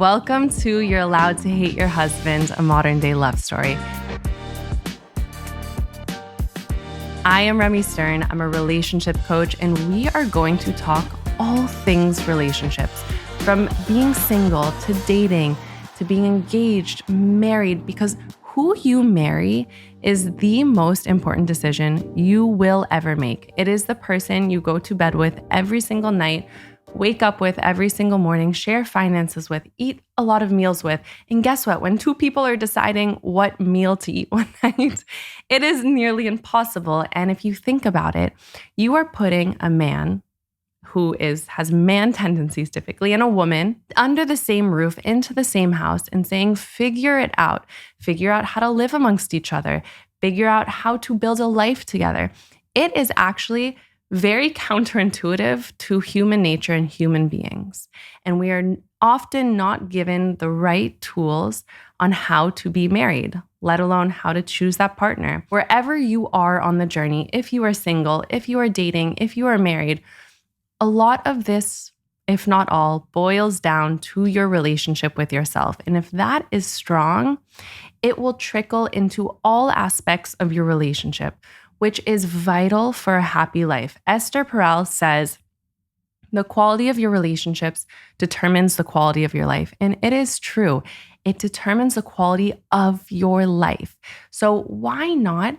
Welcome to You're Allowed to Hate Your Husband, a modern day love story. I am Remi Stern. I'm a relationship coach, and we are going to talk all things relationships, from being single to dating to being engaged, married, because who you marry is the most important decision you will ever make. It is the person you go to bed with every single night, wake up with every single morning, share finances with, eat a lot of meals with. And guess what? When two people are deciding what meal to eat one night, it is nearly impossible. And if you think about it, you are putting a man who has man tendencies typically, and a woman under the same roof, into the same house, and saying, figure it out. Figure out how to live amongst each other. Figure out how to build a life together. It is actually very counterintuitive to human nature and human beings. And we are often not given the right tools on how to be married, let alone how to choose that partner. Wherever you are on the journey, if you are single, if you are dating, if you are married, a lot of this, if not all, boils down to your relationship with yourself. And if that is strong, it will trickle into all aspects of your relationship, which is vital for a happy life. Esther Perel says, the quality of your relationships determines the quality of your life. And it is true. It determines the quality of your life. So why not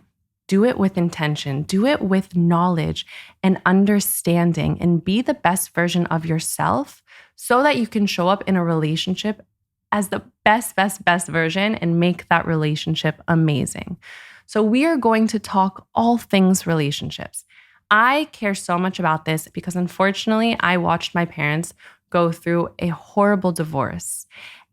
do it with intention? Do it with knowledge and understanding, and be the best version of yourself so that you can show up in a relationship as the best version and make that relationship amazing. So we are going to talk all things relationships. I care so much about this because unfortunately, I watched my parents go through a horrible divorce.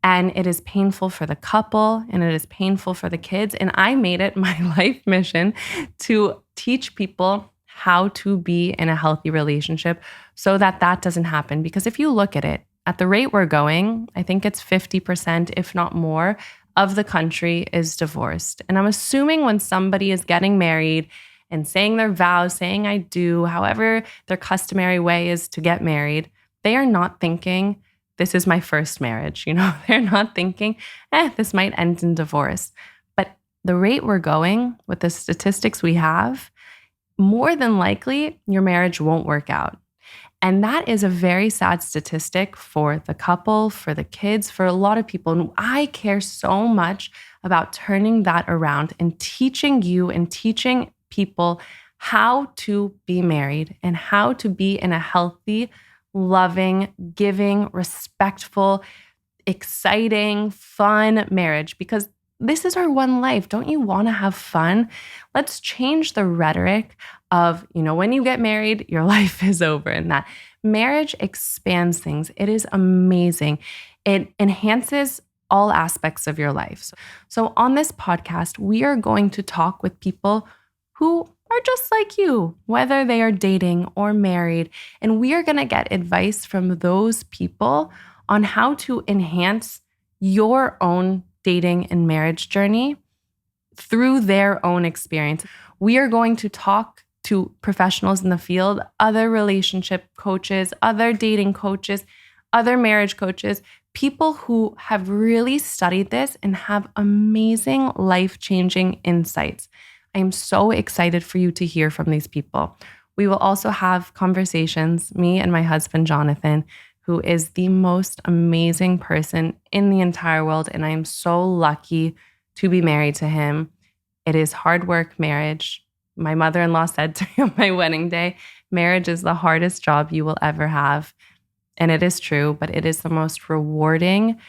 And it is painful for the couple, and it is painful for the kids. And I made it my life mission to teach people how to be in a healthy relationship so that that doesn't happen. Because if you look at it, at the rate we're going, I think it's 50%, if not more, of the country is divorced. And I'm assuming when somebody is getting married and saying their vows, saying I do, however their customary way is to get married, they are not thinking, this is my first marriage. They're not thinking, this might end in divorce. But the rate we're going with the statistics we have, more than likely your marriage won't work out. And that is a very sad statistic for the couple, for the kids, for a lot of people. And I care so much about turning that around and teaching you and teaching people how to be married and how to be in a healthy, loving, giving, respectful, exciting, fun marriage, because this is our one life. Don't you want to have fun? Let's change the rhetoric of, when you get married, your life is over, and that marriage expands things. It is amazing. It enhances all aspects of your life. So on this podcast, we are going to talk with people who are just like you, whether they are dating or married. And we are going to get advice from those people on how to enhance your own dating and marriage journey through their own experience. We are going to talk to professionals in the field, other relationship coaches, other dating coaches, other marriage coaches, people who have really studied this and have amazing life-changing insights. I am so excited for you to hear from these people. We will also have conversations, me and my husband, Jonathan, who is the most amazing person in the entire world. And I am so lucky to be married to him. It is hard work, marriage. My mother-in-law said to me on my wedding day, marriage is the hardest job you will ever have. And it is true, but it is the most rewarding,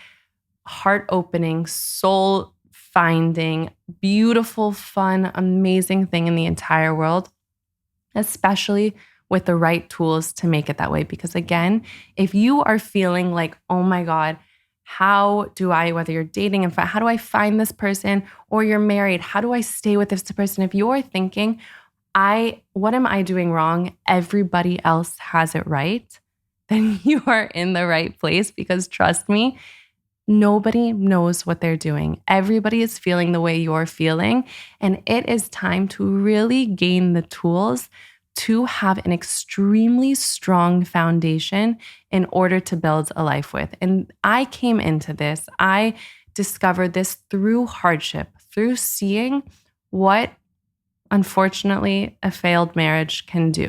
heart-opening, soul-finding, beautiful, fun, amazing thing in the entire world, especially with the right tools to make it that way. Because again, if you are feeling like, oh my God, how do I, whether you're dating, in fact, how do I find this person, or you're married, how do I stay with this person? If you're thinking, what am I doing wrong? Everybody else has it right, then you are in the right place, because trust me, nobody knows what they're doing. Everybody is feeling the way you're feeling. And it is time to really gain the tools to have an extremely strong foundation in order to build a life with. And I came into this, I discovered this through hardship, through seeing what, unfortunately, a failed marriage can do.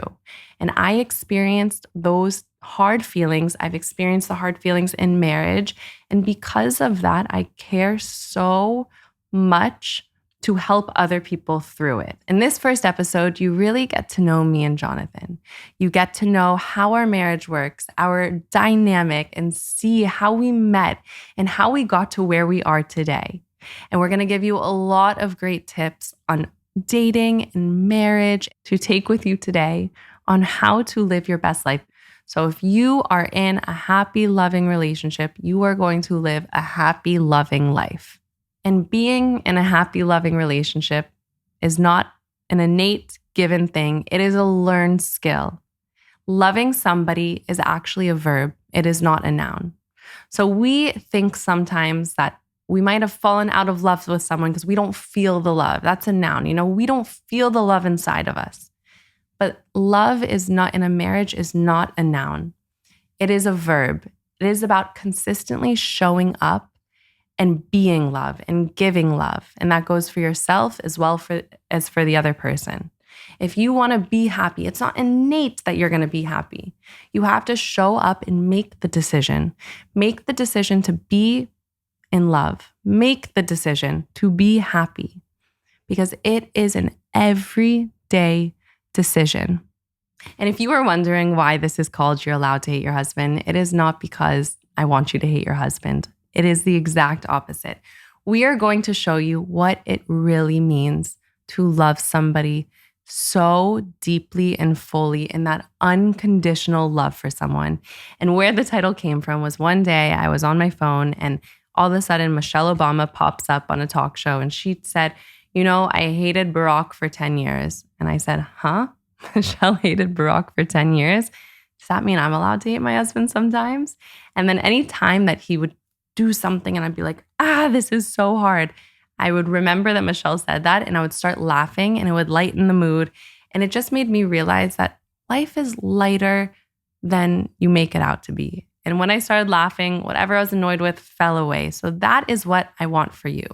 And I experienced those hard feelings. I've experienced the hard feelings in marriage. And because of that, I care so much to help other people through it. In this first episode, you really get to know me and Jonathan. You get to know how our marriage works, our dynamic, and see how we met and how we got to where we are today. And we're going to give you a lot of great tips on dating and marriage to take with you today on how to live your best life. So if you are in a happy, loving relationship, you are going to live a happy, loving life. And being in a happy, loving relationship is not an innate given thing. It is a learned skill. Loving somebody is actually a verb. It is not a noun. So we think sometimes that we might have fallen out of love with someone because we don't feel the love. That's a noun. We don't feel the love inside of us. But love is not, in a marriage, is not a noun. It is a verb. It is about consistently showing up and being love and giving love. And that goes for yourself as well as for the other person. If you want to be happy, it's not innate that you're going to be happy. You have to show up and make the decision. Make the decision to be in love. Make the decision to be happy, because it is an everyday decision. And if you were wondering why this is called You're Allowed to Hate Your Husband, it is not because I want you to hate your husband. It is the exact opposite. We are going to show you what it really means to love somebody so deeply and fully, in that unconditional love for someone. And where the title came from was, one day I was on my phone and all of a sudden Michelle Obama pops up on a talk show and she said, I hated Barack for 10 years. And I said, huh? Michelle hated Barack for 10 years? Does that mean I'm allowed to hate my husband sometimes? And then any time that he would do something and I'd be like, this is so hard, I would remember that Michelle said that and I would start laughing and it would lighten the mood. And it just made me realize that life is lighter than you make it out to be. And when I started laughing, whatever I was annoyed with fell away. So that is what I want for you.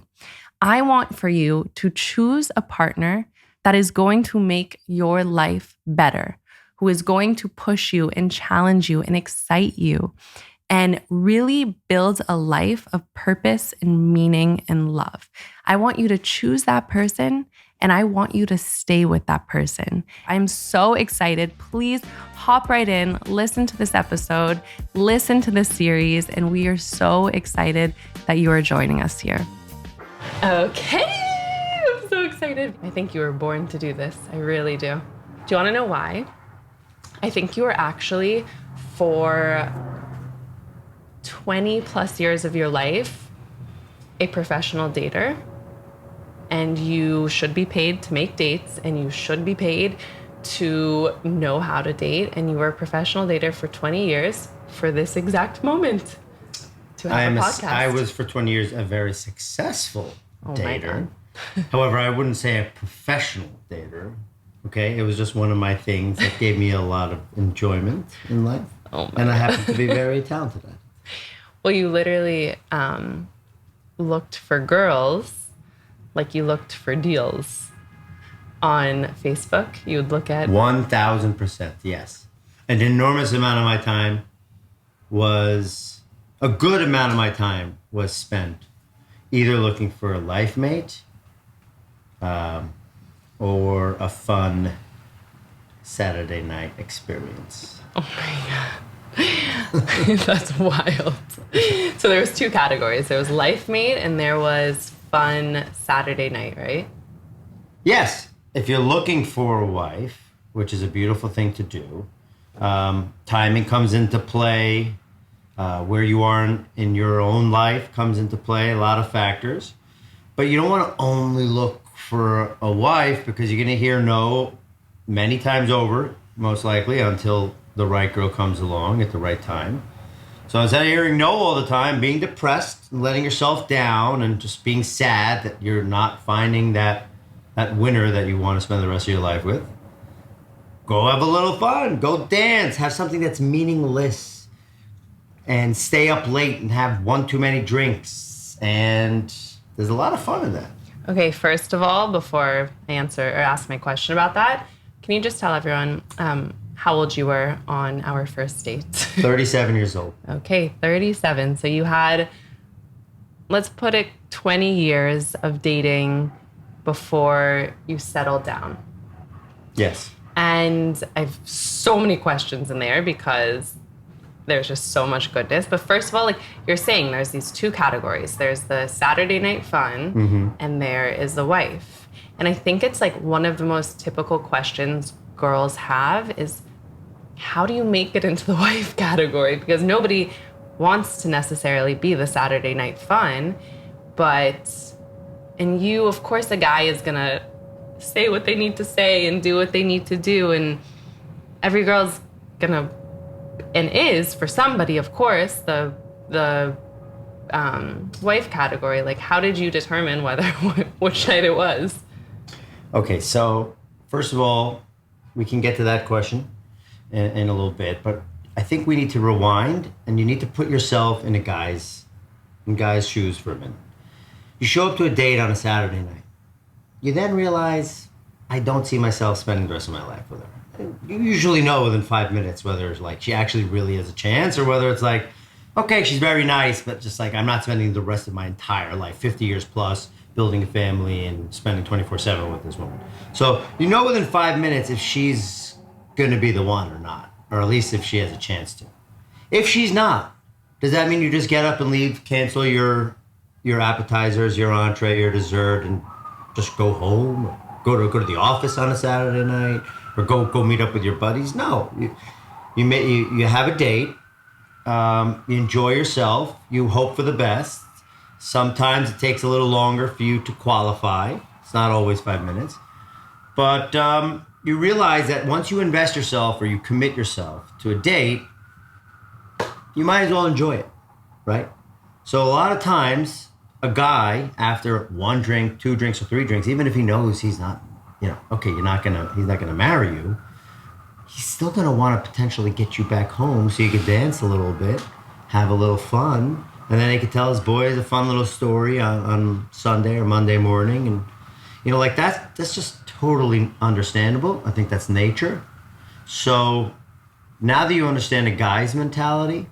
I want for you to choose a partner that is going to make your life better, who is going to push you and challenge you and excite you, and really build a life of purpose and meaning and love. I want you to choose that person, and I want you to stay with that person. I'm so excited. Please hop right in, listen to this episode, listen to this series, and we are so excited that you are joining us here. Okay, I'm so excited. I think you were born to do this. I really do. Do you want to know why? I think you are actually, for 20 plus years of your life, a professional dater, and you should be paid to make dates, and you should be paid to know how to date, and you were a professional dater for 20 years for this exact moment to have a podcast. I was for 20 years a very successful dater. My God. However, I wouldn't say a professional dater. Okay, it was just one of my things that gave me a lot of enjoyment in life. And I happen to be very talented at it. Well, you literally looked for girls like you looked for deals on Facebook. You would look at 1,000%, yes. An enormous amount of my time was, a good amount of my time was spent either looking for a life mate or a fun Saturday night experience. Oh my God. That's wild. So there was two categories. There was life mate and there was fun Saturday night, right? Yes. If you're looking for a wife, which is a beautiful thing to do, timing comes into play. Where you are in your own life comes into play, a lot of factors. But you don't want to only look for a wife, because you're going to hear no many times over, most likely, until the right girl comes along at the right time. So instead of hearing no all the time, being depressed and letting yourself down and just being sad that you're not finding that winner that you want to spend the rest of your life with, go have a little fun, go dance, have something that's meaningless, and stay up late and have one too many drinks. And there's a lot of fun in that. Okay, first of all, before I answer or ask my question about that, can you just tell everyone how old you were on our first date? 37 years old. Okay, 37. So you had, let's put it 20 years of dating before you settled down. Yes. And I have so many questions in there because there's just so much goodness. But first of all, like you're saying, there's these two categories. There's the Saturday night fun, and there is the wife. And I think it's like one of the most typical questions girls have is, how do you make it into the wife category? Because nobody wants to necessarily be the Saturday night fun. And you, of course, a guy is gonna say what they need to say and do what they need to do. And every girl's gonna, and is, for somebody, of course, the wife category. Like, how did you determine which night it was? Okay, so first of all, we can get to that question in a little bit, but I think we need to rewind, and you need to put yourself in guy's shoes for a minute. You show up to a date on a Saturday night. You then realize, I don't see myself spending the rest of my life with her. You usually know within 5 minutes whether it's like she actually really has a chance, or whether it's like, okay, she's very nice, but just like I'm not spending the rest of my entire life, 50 years plus, building a family and spending 24/7 with this woman. So you know within 5 minutes if she's going to be the one or not, or at least if she has a chance to. If she's not, does that mean you just get up and leave, cancel your appetizers, your entree, your dessert, and just go home, or go to the office on a Saturday night, or go meet up with your buddies? No, you have a date, you enjoy yourself, you hope for the best. Sometimes it takes a little longer for you to qualify. It's not always 5 minutes, but you realize that once you invest yourself or you commit yourself to a date, you might as well enjoy it, right? So a lot of times, a guy, after 1 drink, 2 drinks, or 3 drinks, even if he knows he's not, okay, he's not gonna marry you, he's still gonna want to potentially get you back home so you could dance a little bit, have a little fun, and then he could tell his boys a fun little story on Sunday or Monday morning, and like that's just totally understandable. I think that's nature. So now that you understand a guy's mentality,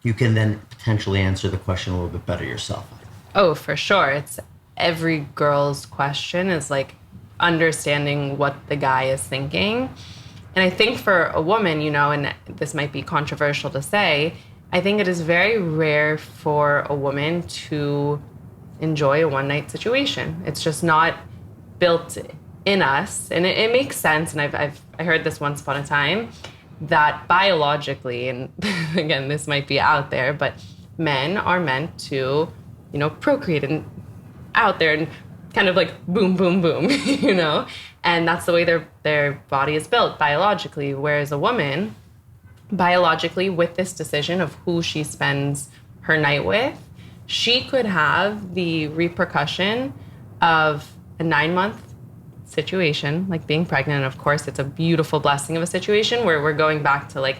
you can then potentially answer the question a little bit better yourself. Oh, for sure. It's every girl's question is like understanding what the guy is thinking. And I think for a woman, and this might be controversial to say, I think it is very rare for a woman to enjoy a one-night situation. It's just not built in us. And it makes sense, and I heard this once upon a time, that biologically, and again, this might be out there, but men are meant to, procreate and out there and kind of like boom, boom, boom, and that's the way their body is built biologically. Whereas a woman, biologically, with this decision of who she spends her night with, she could have the repercussion of a 9-month situation, like being pregnant. And of course, it's a beautiful blessing of a situation where we're going back to like,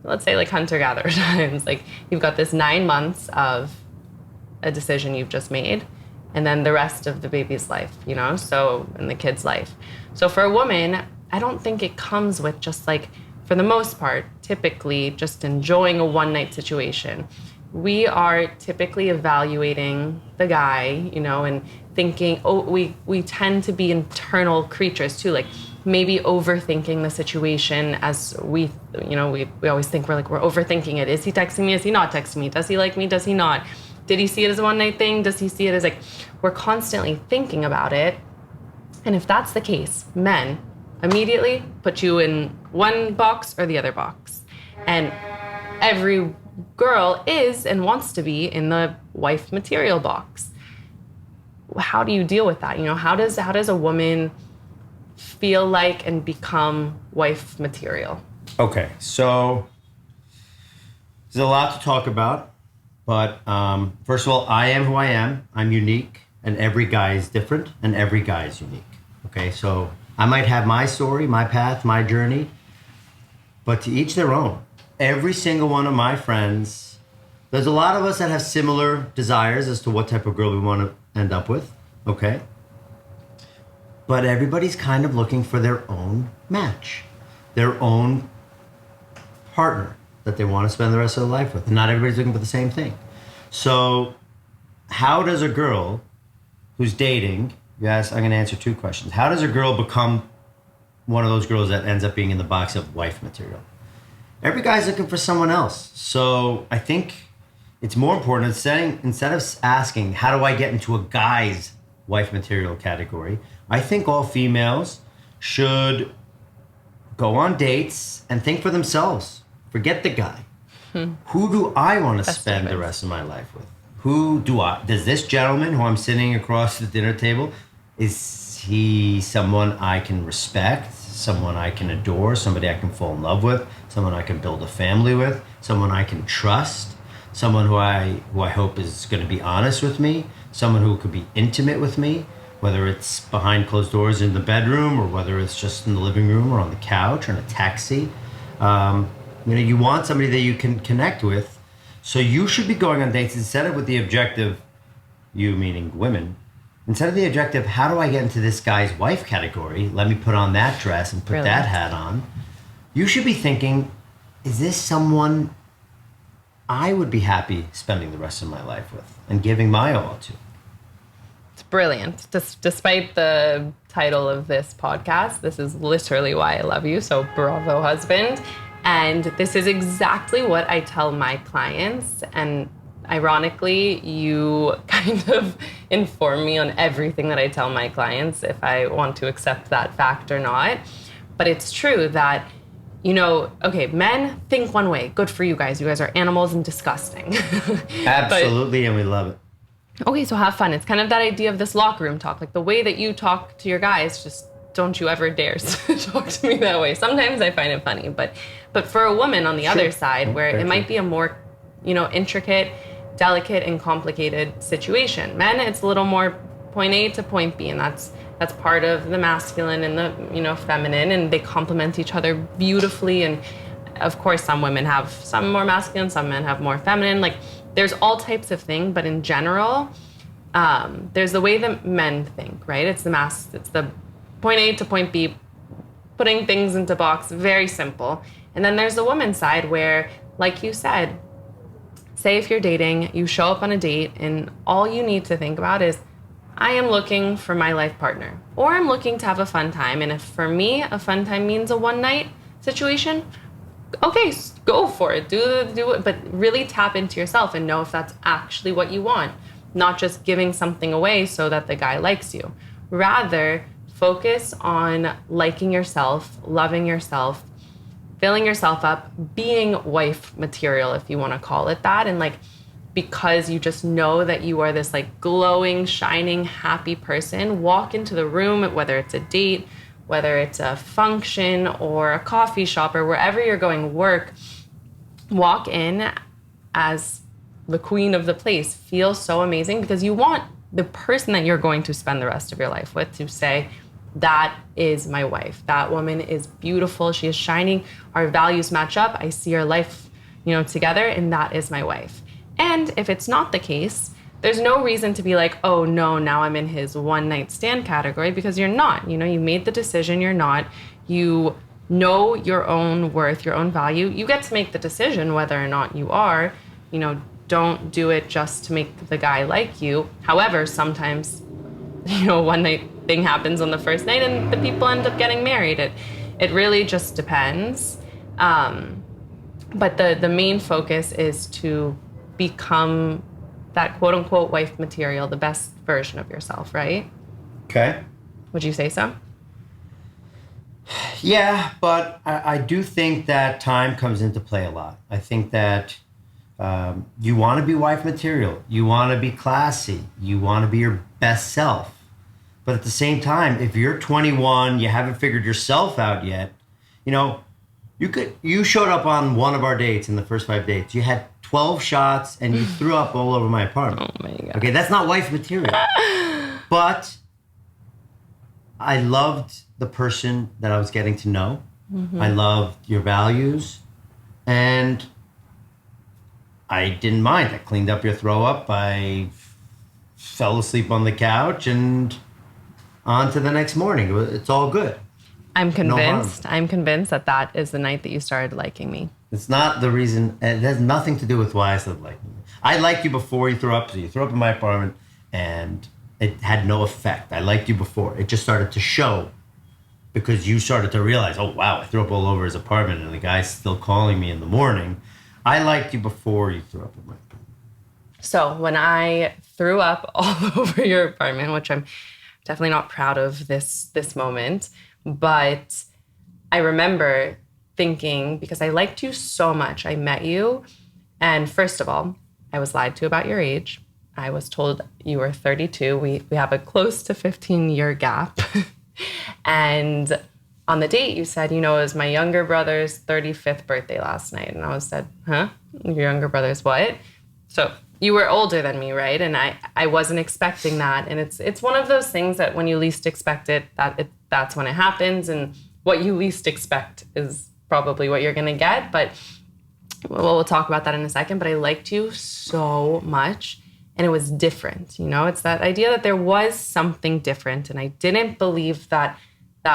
let's say like hunter-gatherer times. Like you've got this 9 months of a decision you've just made, and then the rest of the baby's life, so, and the kid's life. So for a woman, I don't think it comes with just like, for the most part, typically just enjoying a one-night situation. We are typically evaluating the guy, and thinking, we tend to be internal creatures too, like maybe overthinking the situation as we always think we're overthinking it. Is he texting me? Is he not texting me? Does he like me? Does he not? Did he see it as a one-night thing? Does he see it as like, we're constantly thinking about it. And if that's the case, men immediately put you in one box or the other box. And every girl is and wants to be in the wife material box. How do you deal with that? How does a woman feel like and become wife material? Okay, so there's a lot to talk about, but first of all, I am who I am. I'm unique, and every guy is different, and every guy is unique. Okay, so I might have my story, my path, my journey, but to each their own. Every single one of my friends, there's a lot of us that have similar desires as to what type of girl we want to end up with, okay? But everybody's kind of looking for their own match, their own partner that they want to spend the rest of their life with. And not everybody's looking for the same thing. So how does a girl who's dating, yes, I'm going to answer two questions. How does a girl become one of those girls that ends up being in the box of wife material? Every guy's looking for someone else. So I think it's more important instead of asking, how do I get into a guy's wife material category? I think all females should go on dates and think for themselves. Forget the guy. Who do I want to spend the rest of my life with? Does this gentleman who I'm sitting across the dinner table, is he someone I can respect, someone I can adore, somebody I can fall in love with, someone I can build a family with, someone I can trust, someone who I hope is going to be honest with me, someone who could be intimate with me, whether it's behind closed doors in the bedroom or whether it's just in the living room or on the couch or in a taxi. You want somebody that you can connect with. So you should be going on dates instead of with the objective, you meaning women, instead of the objective, how do I get into this guy's wife category? Let me put on that dress and put that hat on. You should be thinking, is this someone I would be happy spending the rest of my life with and giving my all to? It's brilliant. Despite the title of this podcast, this is literally why I love you. So bravo, husband. And this is exactly what I tell my clients. And ironically, you kind of inform me on everything that I tell my clients, if I want to accept that fact or not. But it's true that, okay, men think one way. Good for you guys. You guys are animals and disgusting. Absolutely, and we love it. Okay, so have fun. It's kind of that idea of this locker room talk. Like the way that you talk to your guys, just don't you ever dare talk to me that way. Sometimes I find it funny, but for a woman on the other side, where it might be a more, intricate, delicate, and complicated situation. Men, it's a little more point A to point B, and that's part of the masculine and the, feminine, and they complement each other beautifully. And of course, some women have some more masculine, some men have more feminine. Like there's all types of things, but in general, there's the way that men think, right? It's the point A to point B, putting things into box, very simple. And then there's the woman's side where, like you said, say if you're dating, you show up on a date and all you need to think about is, I am looking for my life partner, or I'm looking to have a fun time. And if for me, a fun time means a one night situation, okay, go for it, do it, but really tap into yourself and know if that's actually what you want, not just giving something away so that the guy likes you. Rather, focus on liking yourself, loving yourself, filling yourself up, being wife material, if you want to call it that. And because you just know that you are this glowing, shining, happy person, walk into the room, whether it's a date, whether it's a function or a coffee shop or wherever you're going work, walk in as the queen of the place. Feel so amazing because you want the person that you're going to spend the rest of your life with to say, that is my wife. That woman is beautiful. She is shining. Our values match up. I see our life, together, and that is my wife. And if it's not the case, there's no reason to be like, oh no, now I'm in his one night stand category, because you're not. You made the decision, you're not. You know your own worth, your own value. You get to make the decision whether or not you are. Don't do it just to make the guy like you. However, sometimes, one night thing happens on the first night and the people end up getting married. It really just depends. But the main focus is to become that quote unquote wife material, the best version of yourself, right? Okay. Would you say so? Yeah, but I do think that time comes into play a lot. I think that you want to be wife material. You want to be classy. You want to be your best self. But at the same time, if you're 21, you haven't figured yourself out yet, you showed up on one of our dates in the first 5 dates. You had 12 shots and you threw up all over my apartment. Oh my God. Okay, that's not wife material. But I loved the person that I was getting to know. I loved your values, and I didn't mind. I cleaned up your throw up. I fell asleep on the couch and on to the next morning. It's all good. I'm No harm. convinced. I'm convinced that that is the night that you started liking me. It's not the reason. It has nothing to do with why I said like you. I liked you before you threw up. So you threw up in my apartment, and it had no effect. I liked you before. It just started to show because you started to realize, oh, wow, I threw up all over his apartment and the guy's still calling me in the morning. I liked you before you threw up in my apartment. So when I threw up all over your apartment, which I'm definitely not proud of this moment, but I remember thinking, because I liked you so much, I met you, and first of all, I was lied to about your age. I was told you were 32. We have a close to 15-year gap. And on the date, you said, it was my younger brother's 35th birthday last night. And I said, huh? Your younger brother's what? So you were older than me, right? And I wasn't expecting that. And it's one of those things that when you least expect it, that's when it happens. And what you least expect is probably what you're going to get. But we'll talk about that in a second. But I liked you so much. And it was different, It's that idea that there was something different. And I didn't believe that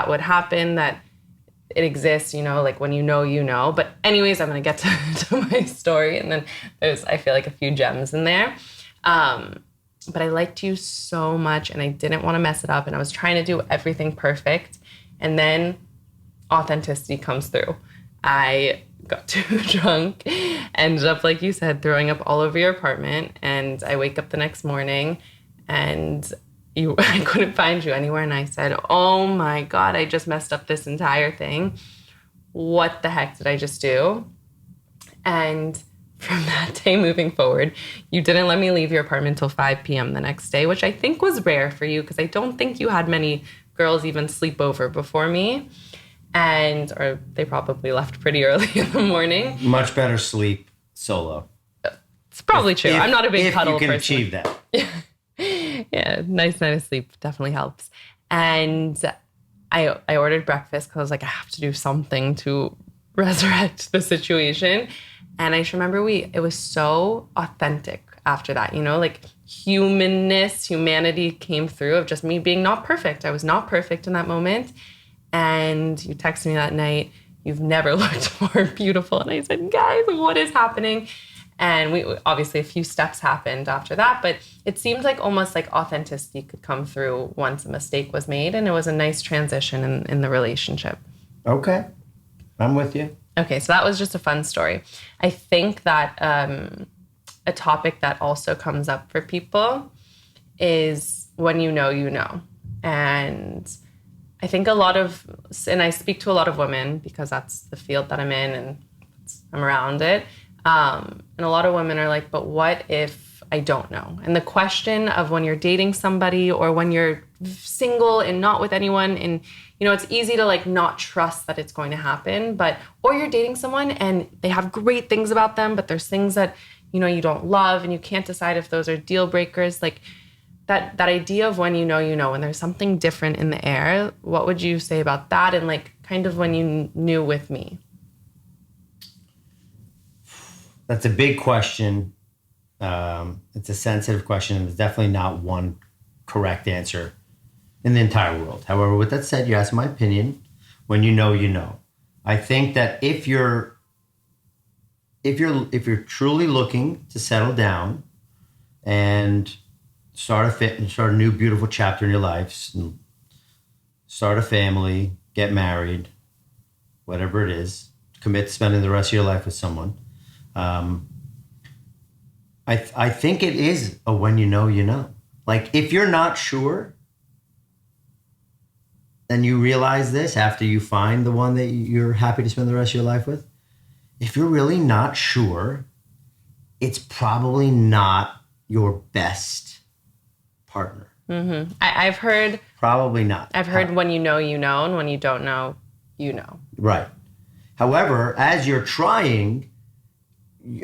would happen, that it exists, like when you know. But anyways, I'm going to get to my story. And then there's, I feel like, a few gems in there. But I liked you so much and I didn't want to mess it up. And I was trying to do everything perfect. And then authenticity comes through. I got too drunk, ended up, like you said, throwing up all over your apartment. And I wake up the next morning and I couldn't find you anywhere. And I said, oh my God, I just messed up this entire thing. What the heck did I just do? And from that day moving forward, you didn't let me leave your apartment until 5 p.m. the next day, which I think was rare for you because I don't think you had many girls even sleep over before me. Or they probably left pretty early in the morning. Much better sleep solo. It's probably true. I'm not a big cuddle person. If you can achieve that. Yeah, nice night of sleep definitely helps. And I ordered breakfast because I was like, I have to do something to resurrect the situation. And I just remember it was so authentic after that, like humanity came through of just me being not perfect. I was not perfect in that moment. And you texted me that night, you've never looked more beautiful. And I said, guys, what is happening? And we obviously a few steps happened after that, but it seemed like almost like authenticity could come through once a mistake was made. And it was a nice transition in the relationship. Okay. I'm with you. Okay, so that was just a fun story. I think that a topic that also comes up for people is when you know. And I think and I speak to a lot of women because that's the field that I'm in and I'm around it. And a lot of women are like, but what if I don't know? And the question of when you're dating somebody or when you're single and not with anyone, and it's easy to like not trust that it's going to happen, or you're dating someone and they have great things about them, but there's things that, you don't love and you can't decide if those are deal breakers. Like that idea of when when there's something different in the air, what would you say about that? And like kind of when you knew with me? That's a big question. It's a sensitive question, and there's definitely not one correct answer in the entire world. However, with that said, you asked my opinion. When you know. I think that if you're truly looking to settle down and start a new beautiful chapter in your life, start a family, get married, whatever it is, commit to spending the rest of your life with someone. I think it is a when you know. Like if you're not sure, then you realize this after you find the one that you're happy to spend the rest of your life with. If you're really not sure, it's probably not your best partner. Mm-hmm. I've heard... Probably not. I've heard when you know, and when you don't know, Right. However, as you're trying,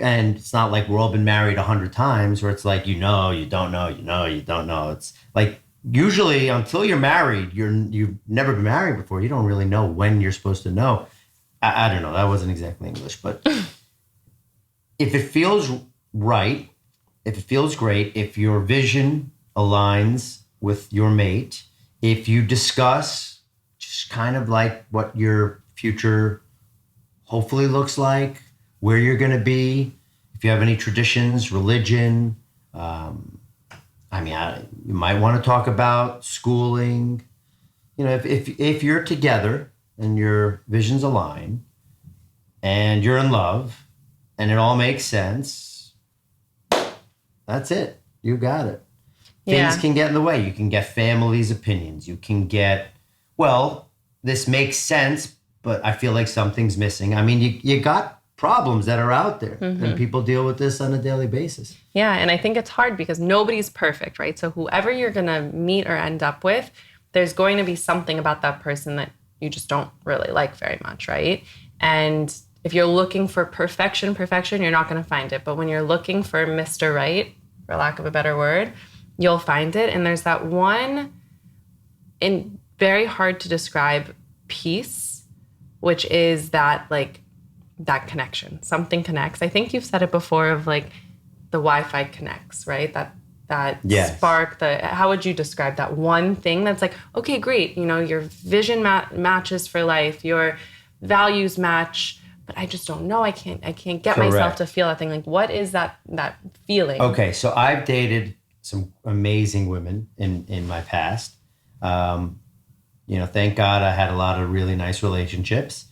and it's not like we've all been married 100 times where it's like, you don't know. It's like usually until you're married, you've never been married before. You don't really know when you're supposed to know. I don't know. That wasn't exactly English, but if it feels right, if it feels great, if your vision aligns with your mate, if you discuss just kind of like what your future hopefully looks like, where you're going to be, if you have any traditions, religion, you might want to talk about schooling. You know, if you're together and your visions align and you're in love and it all makes sense, that's it. You got it. Things can get in the way. You can get family's opinions. You can get, well, this makes sense, but I feel like something's missing. I mean, you got problems that are out there, and people deal with this on a daily basis. Yeah, and I think it's hard because nobody's perfect, right? So whoever you're going to meet or end up with, there's going to be something about that person that you just don't really like very much, right? And if you're looking for perfection, you're not going to find it. But when you're looking for Mr. Right, for lack of a better word, you'll find it. And there's that one, and very hard to describe, piece, which is that like that connection. Something connects. I think you've said it before of like the Wi-Fi connects, right? That Yes. spark, how would you describe that one thing that's like, okay, great, you know, your vision matches for life, your values match, but I just don't know. I can't get myself to feel that thing. Like, what is that feeling? Okay, so I've dated some amazing women in my past. Thank God I had a lot of really nice relationships.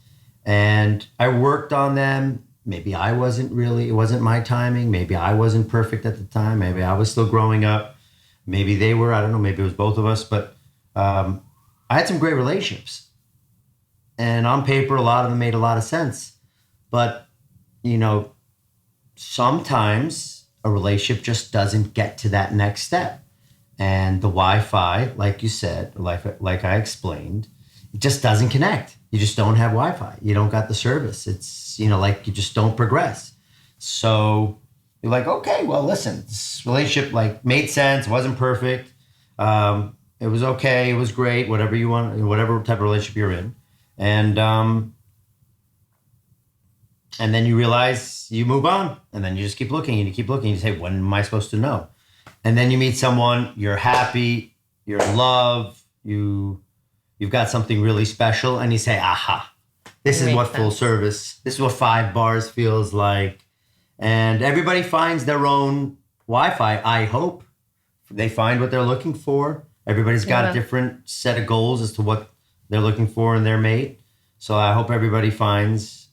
And I worked on them. Maybe it wasn't my timing. Maybe I wasn't perfect at the time. Maybe I was still growing up. Maybe they were, I don't know, maybe it was both of us. But I had some great relationships. And on paper, a lot of them made a lot of sense. But, sometimes a relationship just doesn't get to that next step. And the Wi-Fi, like you said, like I explained, it just doesn't connect. You just don't have Wi-Fi. You don't got the service. It's, like you just don't progress. So you're like, okay, well, listen, this relationship like made sense. Wasn't perfect. It was okay. It was great. Whatever you want, whatever type of relationship you're in. And then you realize you move on, and then you just keep looking and you keep looking. You say, when am I supposed to know? And then you meet someone, you're happy, you're in love, you've got something really special, and you say, aha, this is what full service, this is what 5 bars feels like. And everybody finds their own Wi-Fi, I hope. They find what they're looking for. Everybody's got a different set of goals as to what they're looking for in their mate. So I hope everybody finds,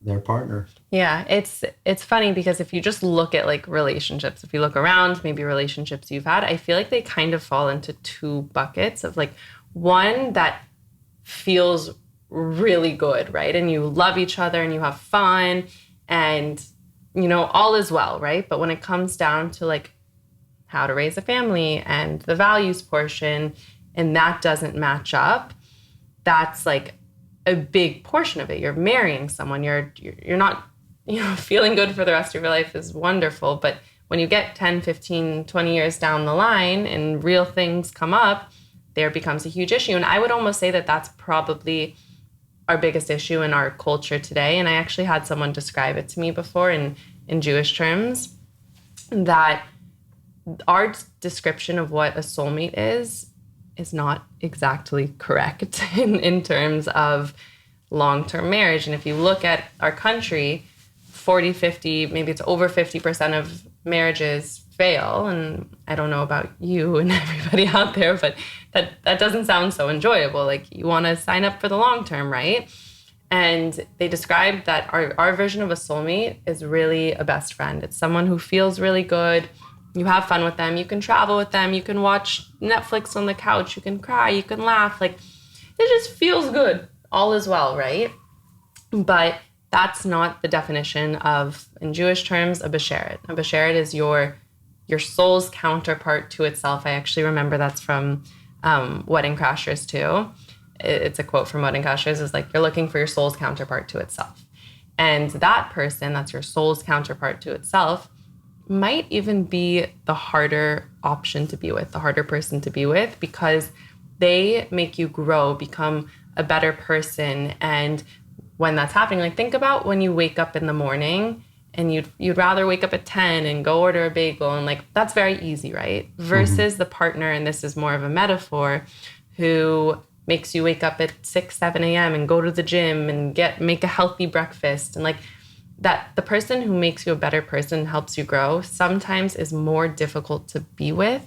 their partner. Yeah, it's funny because if you just look at like relationships, if you look around, maybe relationships you've had, I feel like they kind of fall into 2 buckets of like one that feels really good, right? And you love each other and you have fun and, all is well, right? But when it comes down to like how to raise a family and the values portion, and that doesn't match up, that's like a big portion of it. You're marrying someone. You're not, feeling good for the rest of your life is wonderful. But when you get 10, 15, 20 years down the line and real things come up, there becomes a huge issue. And I would almost say that that's probably our biggest issue in our culture today. And I actually had someone describe it to me before in Jewish terms, that our description of what a soulmate is not exactly correct in terms of long-term marriage. And if you look at our country, 40, 50, maybe it's over 50% of marriages fail. And I don't know about you and everybody out there, but that doesn't sound so enjoyable. Like you want to sign up for the long term, right? And they described that our version of a soulmate is really a best friend. It's someone who feels really good. You have fun with them. You can travel with them. You can watch Netflix on the couch. You can cry. You can laugh. Like, it just feels good. All is well, right? But that's not the definition of, in Jewish terms, a besheret. A besheret is your soul's counterpart to itself. I actually remember that's from Wedding Crashers too. It's a quote from Wedding Crashers. It's like, you're looking for your soul's counterpart to itself. And that person, that's your soul's counterpart to itself, might even be the harder option to be with, the harder person to be with, because they make you grow, become a better person. And when that's happening, like think about when you wake up in the morning and you'd rather wake up at 10 and go order a bagel, and like that's very easy, right? Versus the partner, and this is more of a metaphor, who makes you wake up at 6, 7 a.m. and go to the gym and make a healthy breakfast. And like that, the person who makes you a better person, helps you grow, sometimes is more difficult to be with,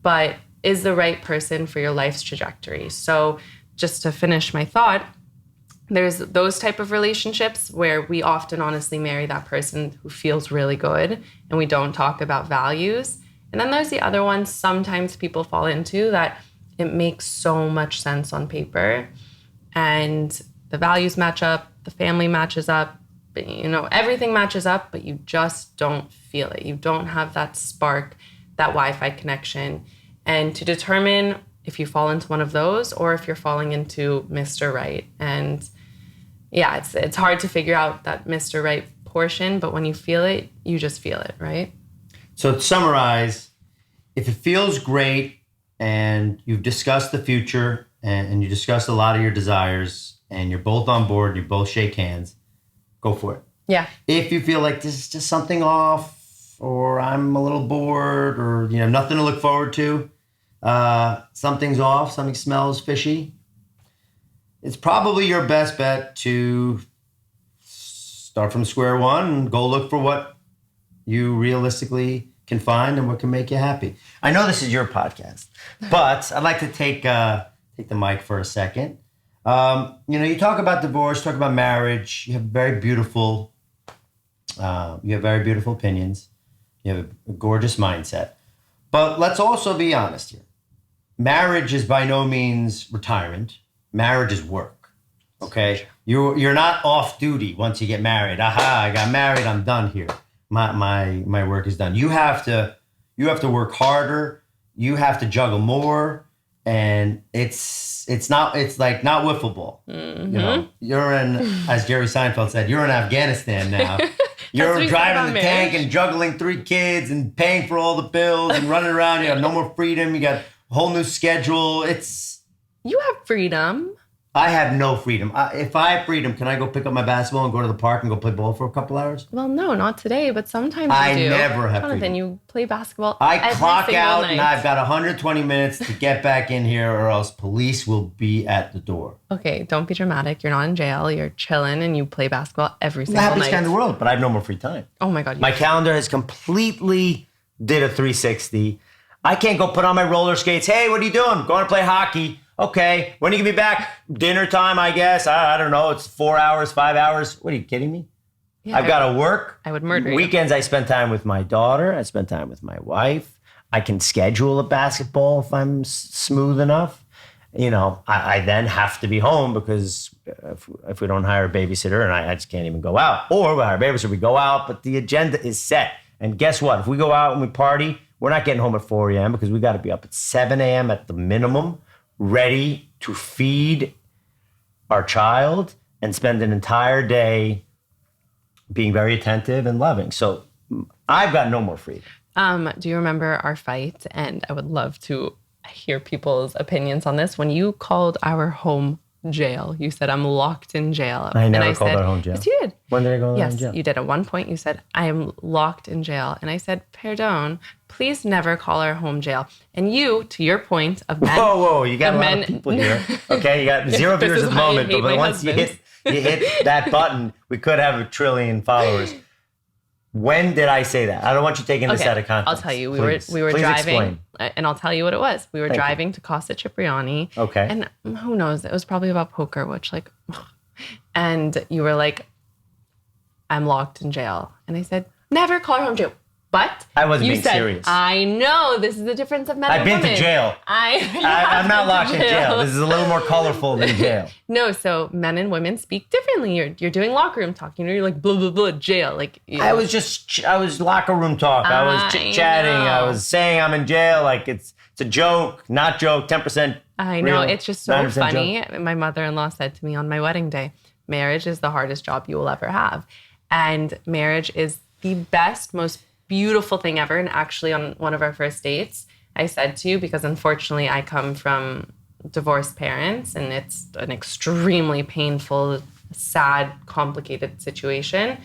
but is the right person for your life's trajectory. So just to finish my thought, there's those type of relationships where we often honestly marry that person who feels really good and we don't talk about values. And then there's the other ones sometimes people fall into that it makes so much sense on paper and the values match up, the family matches up, everything matches up, but you just don't feel it. You don't have that spark, that Wi-Fi connection. And to determine if you fall into one of those or if you're falling into Mr. Right. And yeah, it's hard to figure out that Mr. Right portion, but when you feel it, you just feel it, right? So to summarize, if it feels great and you've discussed the future and you discussed a lot of your desires and you're both on board, you both shake hands, go for it. Yeah. If you feel like this is just something off or I'm a little bored or nothing to look forward to, something's off, something smells fishy, it's probably your best bet to start from square one and go look for what you realistically can find and what can make you happy. I know this is your podcast, but I'd like to take the mic for a second. You talk about divorce, talk about marriage. You have very beautiful opinions. You have a gorgeous mindset. But let's also be honest here. Marriage is by no means retirement. Marriage is work. Okay? You're not off duty once you get married. Aha, I got married, I'm done here. My work is done. You have to work harder. You have to juggle more. And it's not wiffle ball. Mm-hmm. You're in, as Jerry Seinfeld said, you're in Afghanistan now. You're driving the tank and juggling 3 kids and paying for all the bills and running around. You have no more freedom. You got a whole new schedule. You have freedom. I have no freedom. If I have freedom, can I go pick up my basketball and go to the park and go play ball for a couple hours? Well, no, not today, but sometimes you do. I never have Jonathan, freedom. you play basketball I clock out night. and I've got 120 minutes to get back in here or else police will be at the door. Okay, don't be dramatic. You're not in jail. You're chilling and you play basketball every single night. The happiest guy in the world, but I have no more free time. Oh my God. My calendar has completely did a 360. I can't go put on my roller skates. Hey, what are you doing? Going to play hockey. Okay, when are you going to be back? Dinner time, I guess. I don't know. It's 4 hours, 5 hours. What, are you kidding me? Yeah, I've got to work. I would murder Weekends, I spend time with my daughter. I spend time with my wife. I can schedule a basketball if I'm smooth enough. I then have to be home because if we don't hire a babysitter, and I just can't even go out. Or we hire a babysitter, we go out, but the agenda is set. And guess what? If we go out and we party, we're not getting home at 4 a.m. because we got to be up at 7 a.m. at the minimum, ready to feed our child and spend an entire day being very attentive and loving. So I've got no more freedom. Do you remember our fight? And I would love to hear people's opinions on this. When you called our home jail, you said, I'm locked in jail. I never called our home jail. Yes, you did. When did I go in jail? Yes, you did. At one point, you said, I am locked in jail. And I said, pardon, please never call our home jail. And you, to your point of men. Whoa, you got a lot of people here. Okay, you got 0 viewers at the moment, but once you hit that button, we could have 1 trillion followers. When did I say that? I don't want you taking this out of context. I'll tell you. We were Please driving, explain. and I'll tell you what it was. We were driving to Costa Cipriani. Okay. And who knows? It was probably about poker, which and you were like, I'm locked in jail. And I said, never call her home jail. But I wasn't being said, serious. I know this is the difference of men and women. I've been to jail. I'm not locked in jail. This is a little more colorful than jail. No, so men and women speak differently. You're doing locker room talk. You're like blah blah blah jail. I was locker room talk. I was chit chatting. I was saying I'm in jail. Like it's a joke, not joke. 10%. I know. It's just so funny. Joke. My mother-in-law said to me on my wedding day, "Marriage is the hardest job you will ever have," and marriage is the best, most beautiful thing ever. And actually on one of our first dates, I said to you, because unfortunately I come from divorced parents and it's an extremely painful, sad, complicated situation.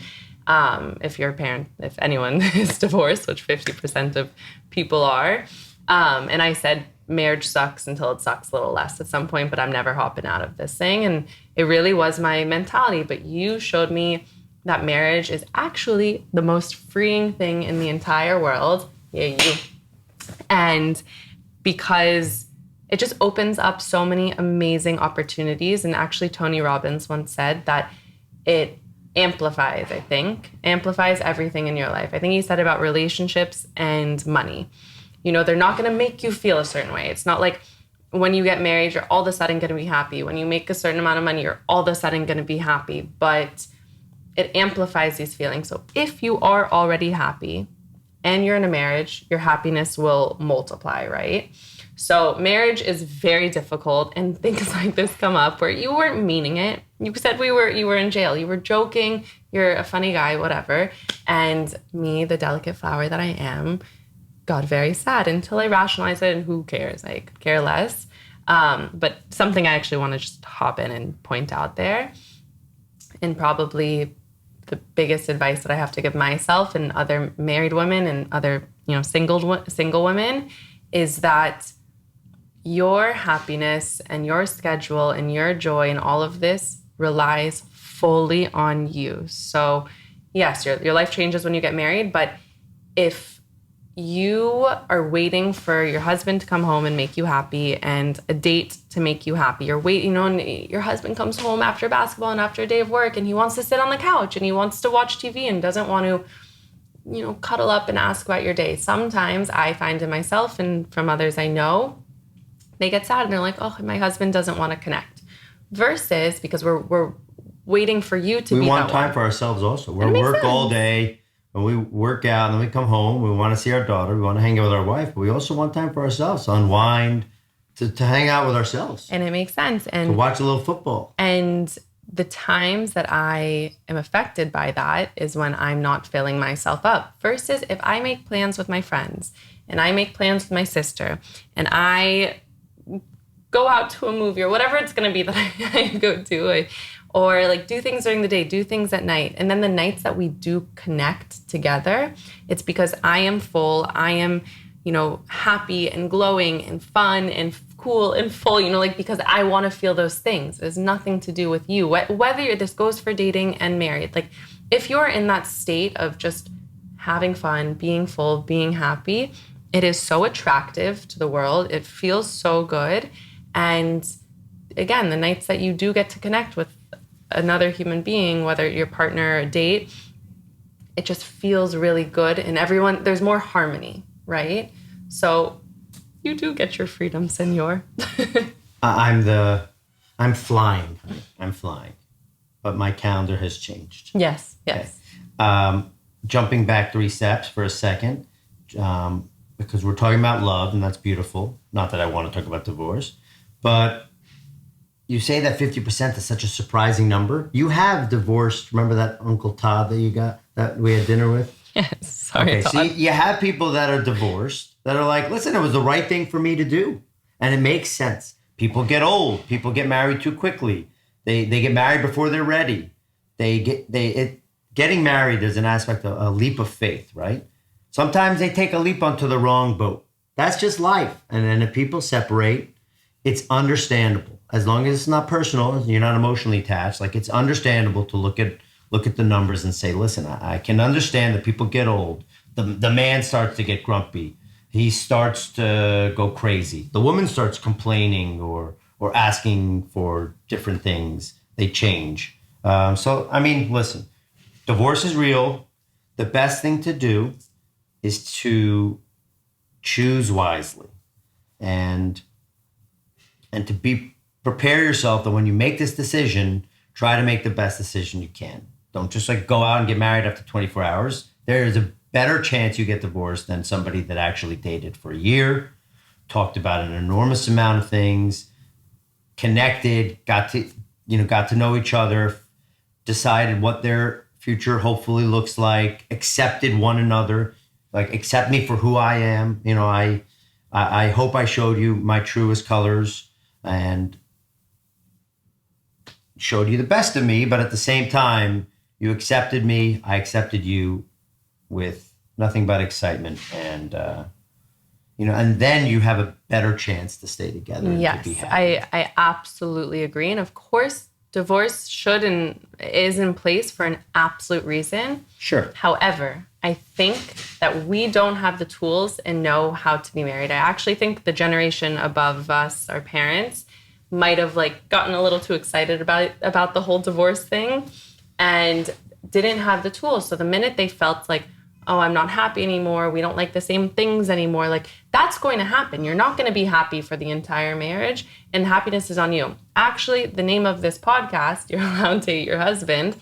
If you're a parent, if anyone is divorced, which 50% of people are. And I said, marriage sucks until it sucks a little less at some point, but I'm never hopping out of this thing. And it really was my mentality. But you showed me that marriage is actually the most freeing thing in the entire world. Yeah, you. And because it just opens up so many amazing opportunities. And actually, Tony Robbins once said that it amplifies everything in your life. I think he said about relationships and money. You know, they're not going to make you feel a certain way. It's not like when you get married, you're all of a sudden going to be happy. When you make a certain amount of money, you're all of a sudden going to be happy. But it amplifies these feelings. So if you are already happy and you're in a marriage, your happiness will multiply, right? So marriage is very difficult, and things like this come up where you weren't meaning it. You said you were in jail. You were joking. You're a funny guy, whatever. And me, the delicate flower that I am, got very sad until I rationalized it, and who cares? I could care less. But something I actually want to just hop in and point out there, and probably the biggest advice that I have to give myself and other married women and other, single women, is that your happiness and your schedule and your joy and all of this relies fully on you. So yes, your life changes when you get married, but if you are waiting for your husband to come home and make you happy and a date to make you happy, you're waiting on your husband comes home after basketball and after a day of work and he wants to sit on the couch and he wants to watch TV and doesn't want to, cuddle up and ask about your day. Sometimes I find in myself and from others I know, they get sad and they're like, oh, my husband doesn't want to connect. Versus because we're waiting for you to be We want that time one. for ourselves also. We're work all day. When we work out and then we come home, we want to see our daughter, we want to hang out with our wife, but we also want time for ourselves, to unwind, to hang out with ourselves. And it makes sense. And to watch a little football. And the times that I am affected by that is when I'm not filling myself up. Versus if I make plans with my friends and I make plans with my sister and I go out to a movie or whatever it's going to be that I go to, or like do things during the day, do things at night. And then the nights that we do connect together, it's because I am full, I am, happy and glowing and fun and cool and full, because I want to feel those things. It has nothing to do with you. Whether this goes for dating and married, like if you're in that state of just having fun, being full, being happy, it is so attractive to the world. It feels so good. And again, the nights that you do get to connect with another human being, whether your partner or a date, it just feels really good. And there's more harmony, right? So you do get your freedom, senor. I'm flying. I'm flying. But my calendar has changed. Yes. Okay. Jumping back 3 steps for a second, because we're talking about love, and that's beautiful. Not that I want to talk about divorce, but you say that 50% is such a surprising number. You have divorced. Remember that Uncle Todd that we had dinner with? Yes. Sorry, okay, Todd. so you have people that are divorced that are like, listen, it was the right thing for me to do. And it makes sense. People get old. People get married too quickly. They get married before they're ready. Getting married is an aspect of a leap of faith, right? Sometimes they take a leap onto the wrong boat. That's just life. And then if people separate, it's understandable. As long as it's not personal, you're not emotionally attached, like it's understandable to look at the numbers and say, listen, I can understand that people get old. The man starts to get grumpy. He starts to go crazy. The woman starts complaining or asking for different things. They change. Listen, divorce is real. The best thing to do is to choose wisely and to prepare yourself that when you make this decision, try to make the best decision you can. Don't just go out and get married after 24 hours. There is a better chance you get divorced than somebody that actually dated for a year, talked about an enormous amount of things, connected, got to know each other, decided what their future hopefully looks like, accepted one another. Like, accept me for who I am. You know, I hope I showed you my truest colors and showed you the best of me. But at the same time, you accepted me. I accepted you with nothing but excitement. And, you know, and then you have a better chance to stay together and to be happy. I absolutely agree. And of course, divorce should and is in place for an absolute reason. Sure. However, I think that we don't have the tools and know how to be married. I actually think the generation above us, our parents, might have like gotten a little too excited about the whole divorce thing and didn't have the tools. So the minute they felt like, oh, I'm not happy anymore, we don't like the same things anymore, like that's going to happen. You're not going to be happy for the entire marriage, and happiness is on you. Actually, the name of this podcast, You're Allowed to Hate Your Husband,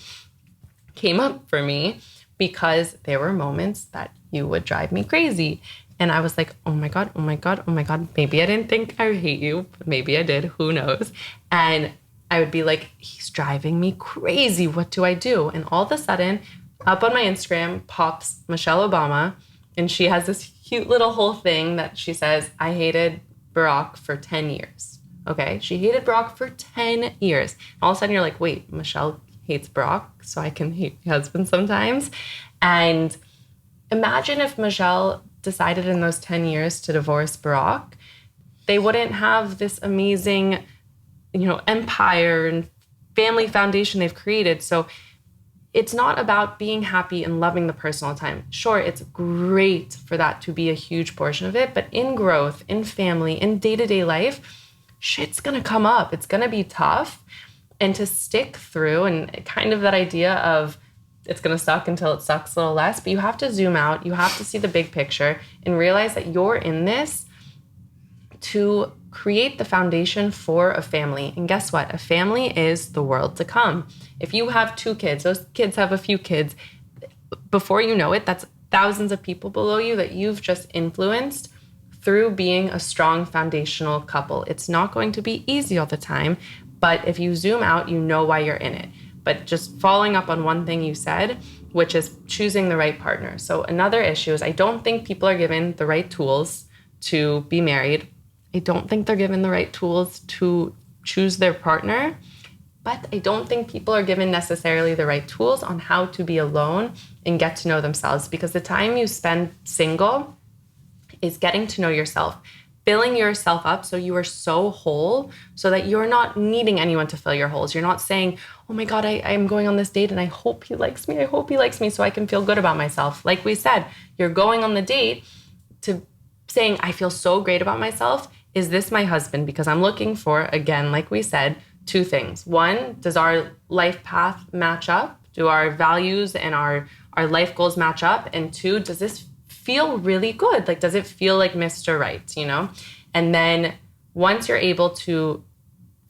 came up for me because there were moments that you would drive me crazy. And I was like, oh my God, oh my God, oh my God. Maybe I didn't think I hate you, but maybe I did, who knows? And I would be like, he's driving me crazy. What do I do? And all of a sudden, up on my Instagram pops Michelle Obama, and she has this cute little whole thing that she says, I hated Barack for 10 years. Okay, she hated Barack for 10 years. And all of a sudden you're like, wait, Michelle hates Barack, so I can hate my husband sometimes. And imagine if Michelle decided in those 10 years to divorce Barack, they wouldn't have this amazing, you know, empire and family foundation they've created. So it's not about being happy and loving the person all the time. Sure, it's great for that to be a huge portion of it, but in growth, in family, in day-to-day life, shit's gonna come up. It's gonna be tough. And to stick through, and kind of that idea of it's gonna suck until it sucks a little less, but you have to zoom out, you have to see the big picture and realize that you're in this to create the foundation for a family. And guess what? A family is the world to come. If you have 2 kids, those kids have a few kids. Before you know it, that's thousands of people below you that you've just influenced through being a strong foundational couple. It's not going to be easy all the time, but if you zoom out, you know why you're in it. But just following up on one thing you said, which is choosing the right partner. So another issue is I don't think people are given the right tools to be married. I don't think they're given the right tools to choose their partner, but I don't think people are given necessarily the right tools on how to be alone and get to know themselves, because the time you spend single is getting to know yourself, filling yourself up so you are so whole so that you're not needing anyone to fill your holes. You're not saying, oh my God, I'm going on this date and I hope he likes me. I hope he likes me so I can feel good about myself. Like we said, you're going on the date to saying, I feel so great about myself. Is this my husband? Because I'm looking for, again, like we said, 2 things. 1, does our life path match up? Do our values and our life goals match up? And 2, does this feel really good? Like, does it feel like Mr. Right, you know? And then once you're able to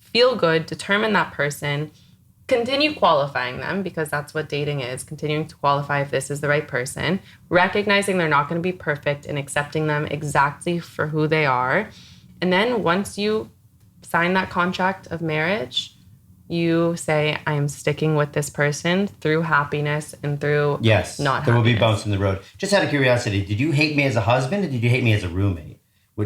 feel good, determine that person, continue qualifying them, because that's what dating is, continuing to qualify if this is the right person, recognizing they're not going to be perfect and accepting them exactly for who they are. And then once you sign that contract of marriage, you say, I am sticking with this person through happiness and through not happiness. There will be bumps in the road. Just out of curiosity, did you hate me as a husband or did you hate me as a roommate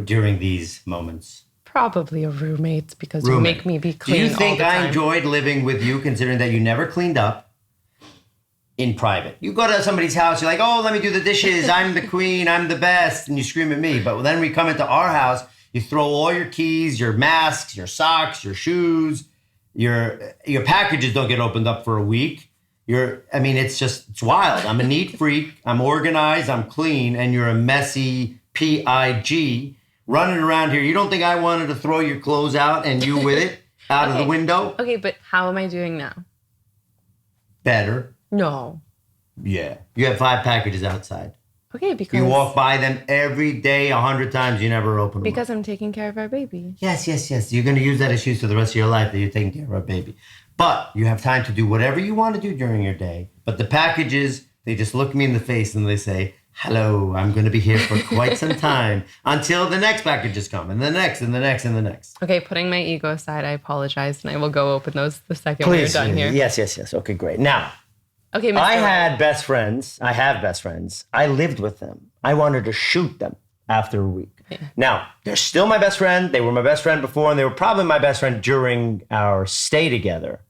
during these moments? Probably a roommate, because you make me be clean. Do you think all the time. I enjoyed living with you, considering that you never cleaned up in private? You go to somebody's house, you're like, oh, let me do the dishes. I'm the queen. I'm the best. And you scream at me. But then we come into our house, you throw all your keys, your masks, your socks, your shoes, your packages don't get opened up for a week. It's wild. I'm a neat freak. I'm organized. I'm clean. And you're a messy pig running around here. You don't think I wanted to throw your clothes out and you with it out of the window? Okay, but how am I doing now? Better. No. Yeah. You have 5 packages outside. Okay, because... You walk by them every day 100 times. You never open them. Because I'm taking care of our baby. Yes. You're going to use that excuse for the rest of your life that you're taking care of our baby. But you have time to do whatever you want to do during your day. But the packages, they just look me in the face and they say, hello, I'm going to be here for quite some time until the next packages come, and the next, and the next, and the next. Okay, putting my ego aside, I apologize, and I will go open those the second we're done here. Yes. Okay, great. Now, Okay, Mr. I Right. had best friends. I have best friends. I lived with them. I wanted to shoot them after a week. Yeah. Now, they're still my best friend. They were my best friend before, and they were probably my best friend during our stay together.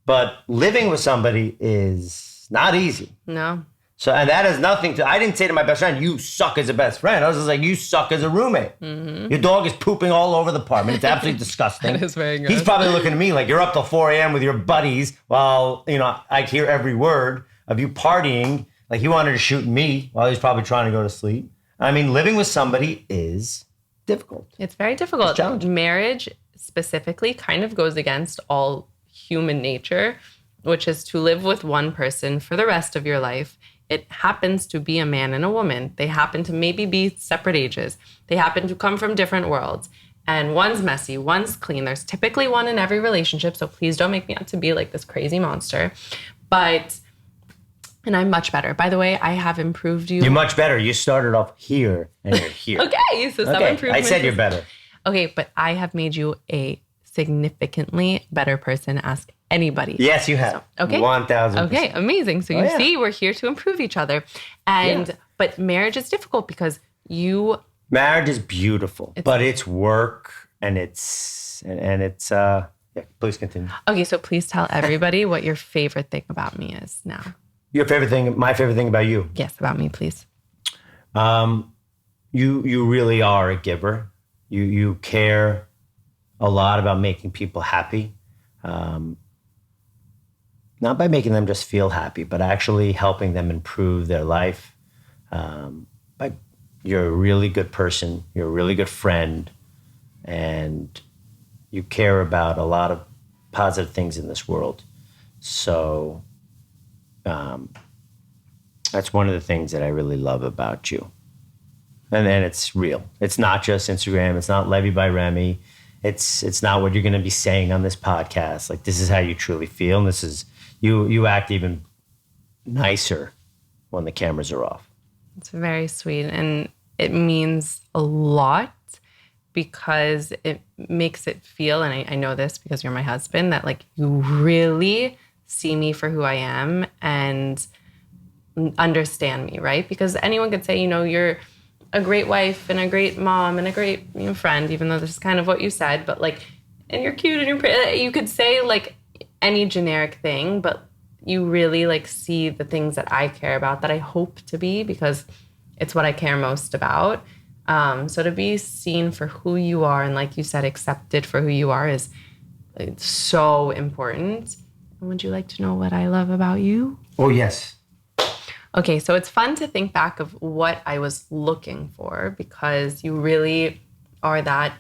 But living with somebody is not easy. No. So, and that has nothing to, I didn't say to my best friend, you suck as a best friend. I was just like, you suck as a roommate. Your dog is pooping all over the apartment. It's absolutely disgusting. That is very gross. He's probably looking at me like you're up till 4 a.m. with your buddies while, I hear every word of you partying. Like he wanted to shoot me while he's probably trying to go to sleep. I mean, living with somebody is difficult. It's very difficult. It's challenging. Marriage specifically kind of goes against all human nature, which is to live with one person for the rest of your life. It happens to be a man and a woman. They happen to maybe be separate ages. They happen to come from different worlds. And one's messy, one's clean. There's typically one in every relationship, so please don't make me out to be like this crazy monster. And I'm much better. By the way, I have improved you. You're much better. You started off here and you're here. Okay, so some improvements. I said you're better. Okay, but I have made you a significantly better person. Ask anybody. Yes, you have. Okay. 1,000%. Okay, amazing. So you see, we're here to improve each other. But marriage is difficult because marriage is beautiful, but it's work and it's yeah, please continue. Okay, so please tell everybody what your favorite thing about me is now. My favorite thing about you. Yes, about me, please. You really are a giver. You care a lot about making people happy. Not by making them just feel happy, but actually helping them improve their life. You're a really good person. You're a really good friend. And you care about a lot of positive things in this world. So that's one of the things that I really love about you. And then it's real. It's not just Instagram. It's not Levy by Remi. It's not what you're going to be saying on this podcast. Like, this is how you truly feel. And this is, you act even nicer when the cameras are off. It's very sweet. And it means a lot because it makes it feel, and I know this because you're my husband, that like you really see me for who I am and understand me, right? Because anyone could say, you're a great wife and a great mom and a great friend, even though this is kind of what you said, but like, and you're cute and you're pretty. You could say like any generic thing, but you really like see the things that I care about, that I hope to be, because it's what I care most about. So to be seen for who you are and, like you said, accepted for who you are is so important. Would you like to know what I love about you? Oh, yes. Okay, so it's fun to think back of what I was looking for, because you really are that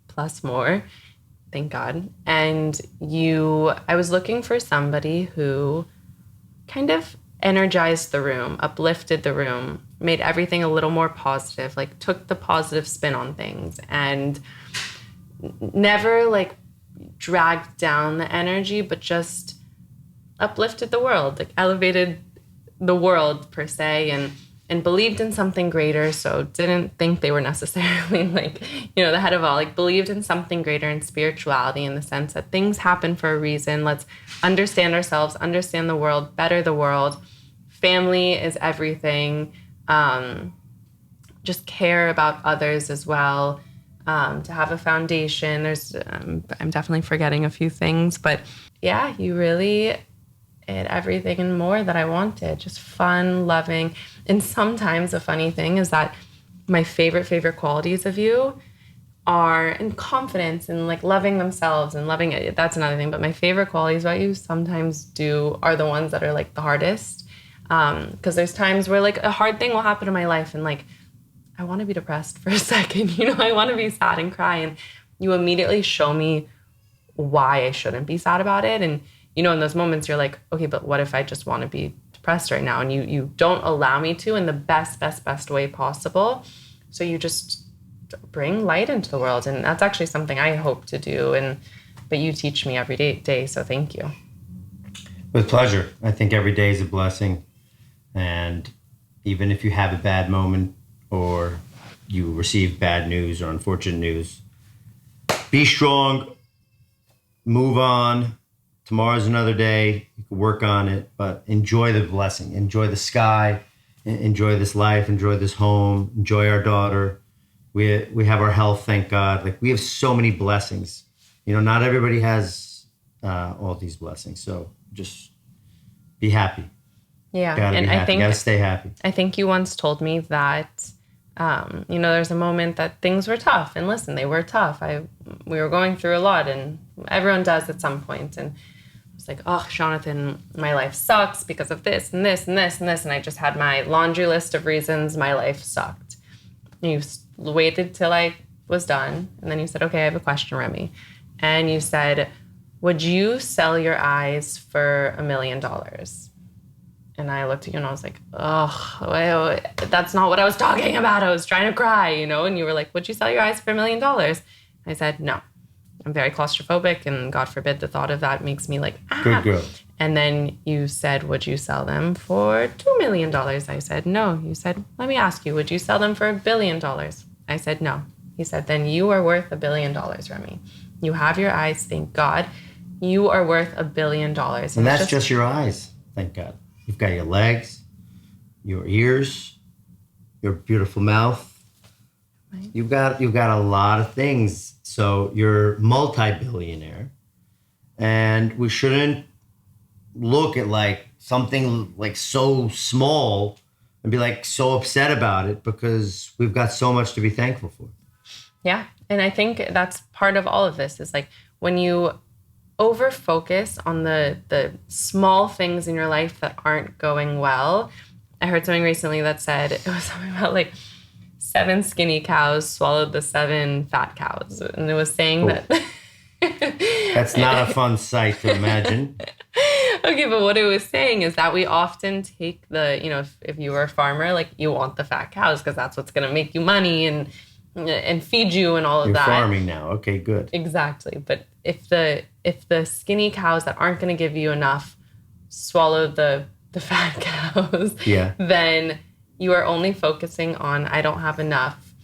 plus more, thank God. And I was looking for somebody who kind of energized the room, uplifted the room, made everything a little more positive, like took the positive spin on things and never like dragged down the energy, but just uplifted the world, like elevated the world per se, and believed in something greater. So didn't think they were necessarily like, the head of all, like believed in something greater, in spirituality, in the sense that things happen for a reason. Let's understand ourselves, understand the world, better the world. Family is everything. Just care about others as well. To have a foundation. I'm definitely forgetting a few things, but yeah, you really had everything and more that I wanted. Just fun, loving. And sometimes a funny thing is that my favorite qualities of you are in confidence and like loving themselves and loving it. That's another thing. But my favorite qualities about you sometimes are the ones that are like the hardest. Because there's times where like a hard thing will happen in my life and like I want to be depressed for a second. I want to be sad and cry. And you immediately show me why I shouldn't be sad about it. And in those moments, you're like, okay, but what if I just want to be depressed right now? And you don't allow me to in the best way possible. So you just bring light into the world. And that's actually something I hope to do. But you teach me every day. So thank you. With pleasure. I think every day is a blessing. And even if you have a bad moment or you receive bad news or unfortunate news, be strong, move on, tomorrow's another day. You can work on it, but enjoy the blessing. Enjoy the sky. Enjoy this life. Enjoy this home. Enjoy our daughter. We have our health, thank God. Like, we have so many blessings. You know, not everybody has all these blessings. So just be happy. Yeah. Gotta and be happy. I think, gotta stay happy. I think you once told me that, you know, there's a moment that things were tough. And listen, they were tough. We were going through a lot, and everyone does at some point. And I was like, oh, Jonathan, my life sucks because of this and this and this and this. And I just had my laundry list of reasons my life sucked. And you waited till I was done. And then you said, okay, I have a question, Remi. And you said, would you sell your eyes for $1 million? And I looked at you and I was like, oh, that's not what I was talking about. I was trying to cry, you know? And you were like, would you sell your eyes for $1 million? I said, no. I'm very claustrophobic, and God forbid the thought of that makes me like, ah. Good girl. And then you said, would you sell them for $2 million? I said, no. You said, let me ask you, would you sell them for $1 billion? I said, no. He said, then you are worth $1 billion, Remi. You have your eyes, thank God. You are worth $1 billion. And that's just your eyes, thank God. You've got your legs, your ears, your beautiful mouth. Right. You've got a lot of things. So you're multibillionaire, and we shouldn't look at like something like so small and be like so upset about it, because we've got so much to be thankful for. Yeah. And I think that's part of all of this is like when you over focus on the small things in your life that aren't going well. I heard something recently that said, it was something about like 7 skinny cows swallowed the 7 fat cows. And it was saying that. That's not a fun sight to imagine. Okay, but what it was saying is that we often take the, you know, if you were a farmer, like you want the fat cows because that's what's going to make you money and feed you and all of that. You're farming now. Okay, good. Exactly. But if the skinny cows that aren't going to give you enough swallow the fat cows, yeah, then you are only focusing on, I don't have enough.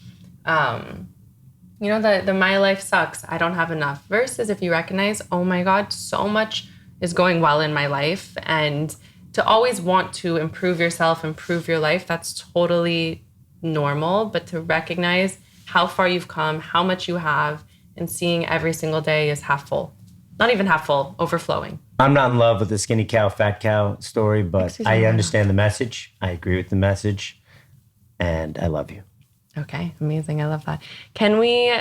You know, the my life sucks, I don't have enough. Versus if you recognize, oh my God, so much is going well in my life. And to always want to improve yourself, improve your life, that's totally normal. But to recognize how far you've come, how much you have, and seeing every single day is half full. Not even half full, overflowing. I'm not in love with the skinny cow, fat cow story, but I understand the message. I agree with the message, and I love you. Okay, amazing. I love that. Can we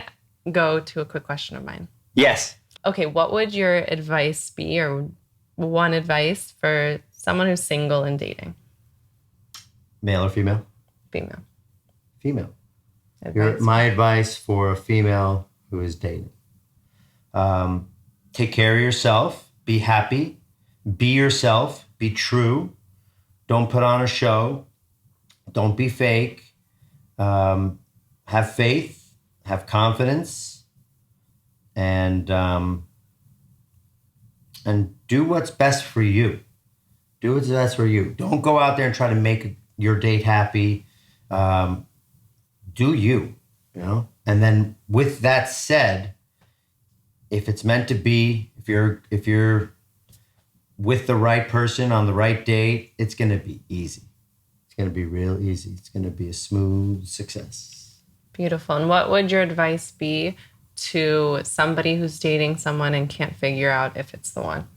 go to a quick question of mine? Yes. Okay, what would your advice be, or one advice for someone who's single and dating? Male or female? Female. Female. My advice for a female who is dating. Take care of yourself. Be happy. Be yourself. Be true. Don't put on a show. Don't be fake. Have faith. Have confidence. And do what's best for you. Do what's best for you. Don't go out there and try to make your date happy. Do you know? And then with that said, if it's meant to be, if you're with the right person on the right date, it's going to be easy. It's going to be real easy. It's going to be a smooth success. Beautiful. And what would your advice be to somebody who's dating someone and can't figure out if it's the one?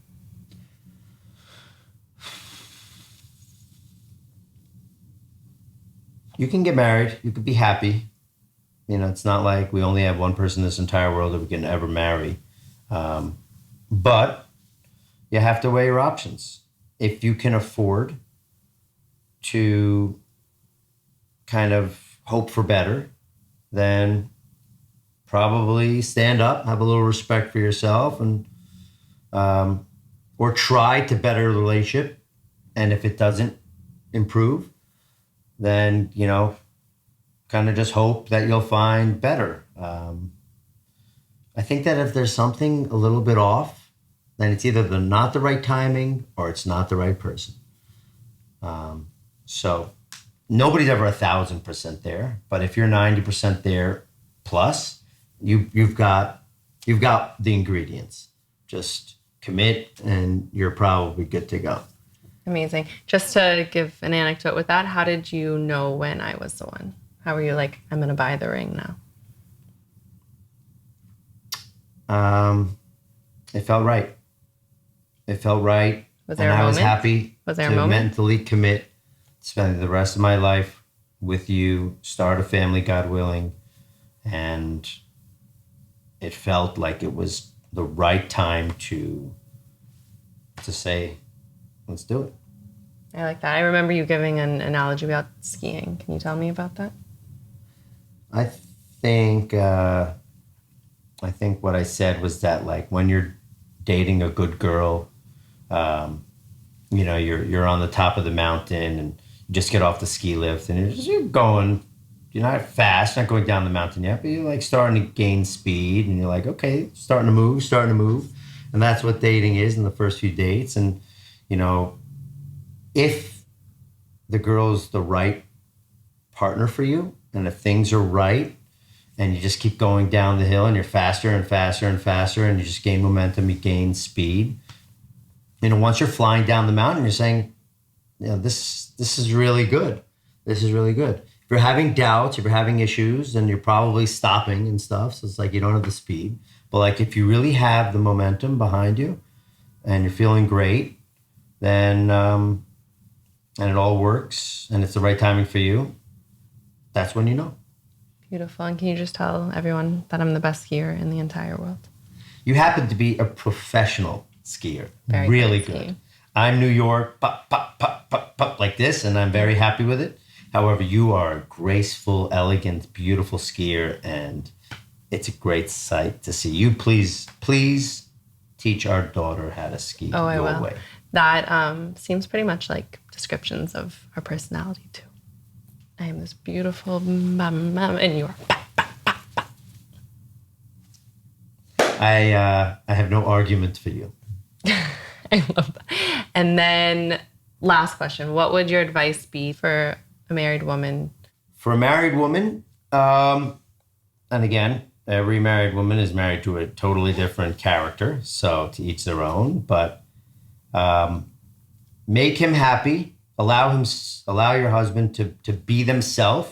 You can get married. You could be happy. You know, it's not like we only have one person in this entire world that we can ever marry. But you have to weigh your options. If you can afford to kind of hope for better, then probably stand up, have a little respect for yourself, and or try to better the relationship. And if it doesn't improve, then, you know, kind of just hope that you'll find better. I think that if there's something a little bit off, then it's either not the right timing or it's not the right person. So nobody's ever 1,000% there, but if you're 90% there plus, you've got the ingredients. Just commit, and you're probably good to go. Amazing. Just to give an anecdote with that, how did you know when I was the one? How were you like, I'm going to buy the ring now? It felt right. It felt right. Was there a moment? I was happy to mentally commit, spend the rest of my life with you, start a family, God willing. And it felt like it was the right time to say, let's do it. I like that. I remember you giving an analogy about skiing. Can you tell me about that? I think what I said was that, like, when you're dating a good girl, you're on the top of the mountain and you just get off the ski lift and you're going, you're not fast, not going down the mountain yet, but you're like starting to gain speed and you're like, okay, starting to move. And that's what dating is in the first few dates. And, if the girl's the right partner for you and if things are right and you just keep going down the hill and you're faster and faster and faster and you just gain momentum, you gain speed. Once you're flying down the mountain, you're saying, this is really good. This is really good. If you're having doubts, if you're having issues, then you're probably stopping and stuff. So it's like you don't have the speed. But like if you really have the momentum behind you and you're feeling great, then and it all works and it's the right timing for you, that's when you know. Beautiful. And can you just tell everyone that I'm the best skier in the entire world? You happen to be a professional skier. Very really good. Skiing. I'm New York, pop, pop, pop, pop, pop, like this, and I'm very happy with it. However, you are a graceful, elegant, beautiful skier, and it's a great sight to see. You please teach our daughter how to ski I will. way. That seems pretty much like descriptions of our personality too. I am this beautiful and you are. I have no argument for you. I love that. And then last question, what would your advice be for a married woman? For a married woman, and again, every married woman is married to a totally different character, so to each their own, but make him happy. Allow your husband to be themselves,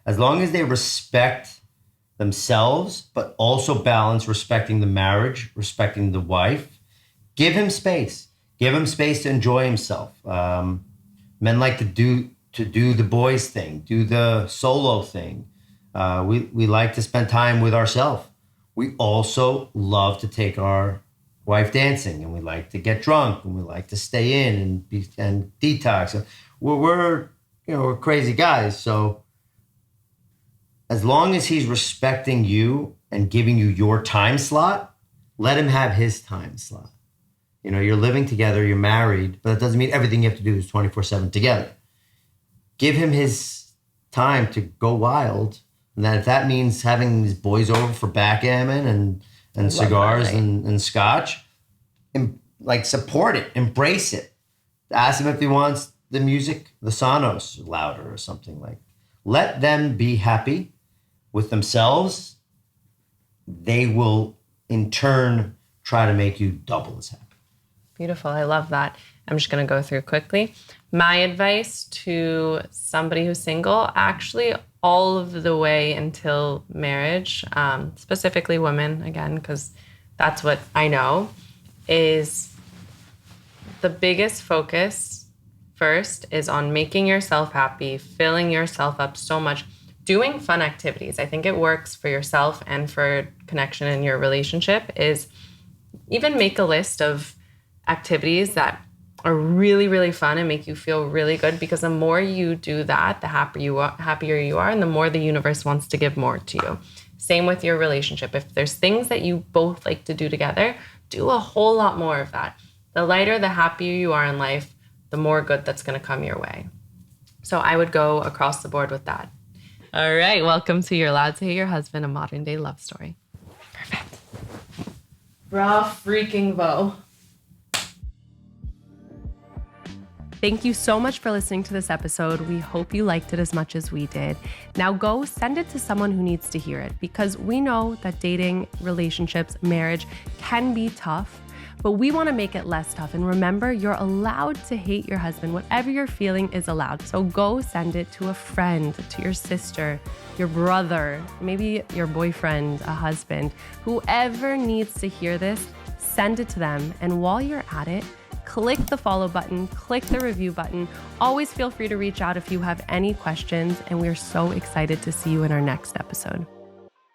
as long as they respect themselves, but also balance respecting the marriage, respecting the wife. Give him space. Give him space to enjoy himself. Men like to do the boys thing, do the solo thing. We like to spend time with ourselves. We also love to take our wife dancing, and we like to get drunk, and we like to stay in and detox. We're crazy guys. So as long as he's respecting you and giving you your time slot, let him have his time slot. You're living together, you're married, but that doesn't mean everything you have to do is 24/7 together. Give him his time to go wild. And then if that means having these boys over for backgammon and cigars and scotch, and support it, embrace it. Ask him if he wants the music, the sonos louder or something like. Let them be happy with themselves. They will in turn try to make you double as happy. Beautiful. I love that. I'm just going to go through quickly. My advice to somebody who's single, actually all of the way until marriage, specifically women, again, because that's what I know, is the biggest focus first is on making yourself happy, filling yourself up so much, doing fun activities. I think it works for yourself and for connection in your relationship, is even make a list of activities that are really, really fun and make you feel really good, because the more you do that, the happier you are, and the more the universe wants to give more to you. Same with your relationship. If there's things that you both like to do together, do a whole lot more of that. The lighter, the happier you are in life, the more good that's going to come your way. So I would go across the board with that. All right, welcome to You're Allowed to Hate Your Husband, a modern day love story. Perfect. Bra freaking vo. Thank you so much for listening to this episode. We hope you liked it as much as we did. Now go send it to someone who needs to hear it, because we know that dating, relationships, marriage can be tough, But we want to make it less tough. And remember, you're allowed to hate your husband. Whatever you're feeling is allowed. So go send it to a friend, to your sister, your brother, maybe your boyfriend, a husband, whoever needs to hear this, send it to them. And while you're at it, click the follow button, click the review button. Always feel free to reach out if you have any questions. And we're so excited to see you in our next episode.